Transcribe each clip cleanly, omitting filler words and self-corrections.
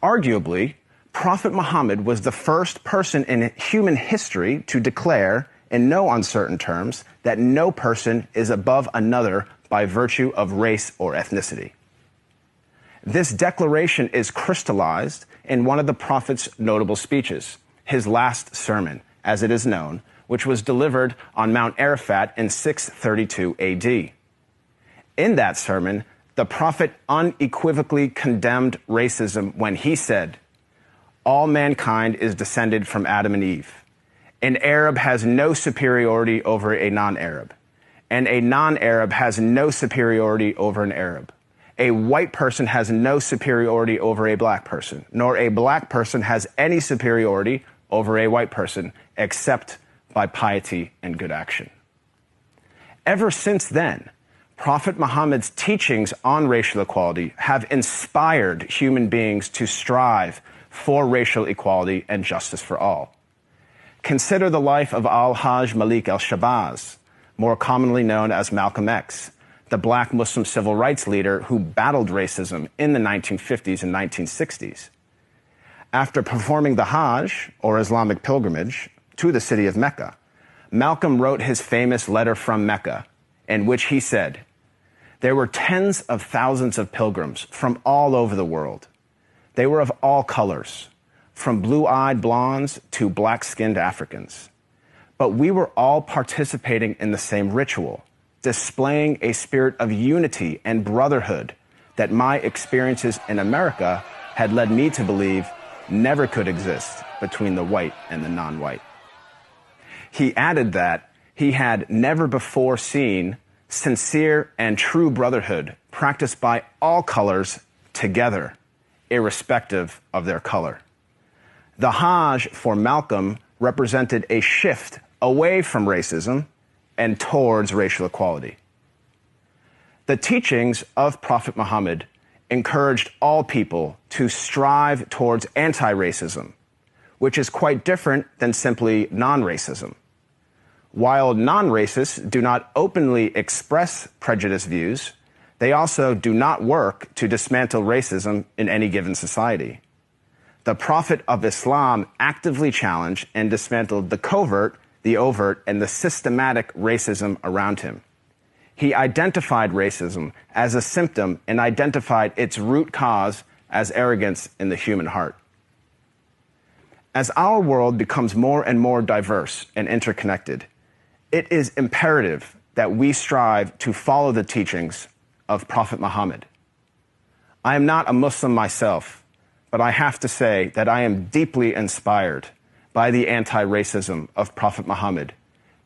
Arguably, Prophet Muhammad was the first person in human history to declare, in no uncertain terms, that no person is above another by virtue of race or ethnicity. This declaration is crystallized in one of the Prophet's notable speeches, his last sermon, as it is known, which was delivered on Mount Arafat in 632 AD. In that sermon, the Prophet unequivocally condemned racism when he said, "All mankind is descended from Adam and Eve. An Arab has no superiority over a non-Arab, and a non-Arab has no superiority over an Arab. A white person has no superiority over a black person, nor a black person has any superiority over a white person, except by piety and good action." Ever since then, Prophet Muhammad's teachings on racial equality have inspired human beings to strive for racial equality and justice for all. Consider the life of Al-Hajj Malik al-Shabazz, more commonly known as Malcolm X, the black Muslim civil rights leader who battled racism in the 1950s and 1960s. After performing the Hajj, or Islamic pilgrimage, to the city of Mecca, Malcolm wrote his famous letter from Mecca, in which he said, "There were tens of thousands of pilgrims from all over the world. They were of all colors, from blue-eyed blondes to black-skinned Africans. But we were all participating in the same ritual, displaying a spirit of unity and brotherhood that my experiences in America had led me to believe never could exist between the white and the non-white." He added that he had never before seen sincere and true brotherhood practiced by all colors together, irrespective of their color. The Hajj for Malcolm represented a shift away from racism and towards racial equality. The teachings of Prophet Muhammad encouraged all people to strive towards anti-racism, which is quite different than simply non-racism. While non-racists do not openly express prejudiced views, they also do not work to dismantle racism in any given society. The Prophet of Islam actively challenged and dismantled the covert, the overt, and the systematic racism around him. He identified racism as a symptom and identified its root cause as arrogance in the human heart. As our world becomes more and more diverse and interconnected, it is imperative that we strive to follow the teachings of Prophet Muhammad. I am not a Muslim myself, but I have to say that I am deeply inspired by the anti-racism of Prophet Muhammad,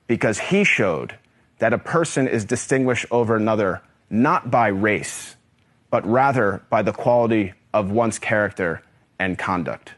because he showed that a person is distinguished over another not by race, but rather by the quality of one's character and conduct.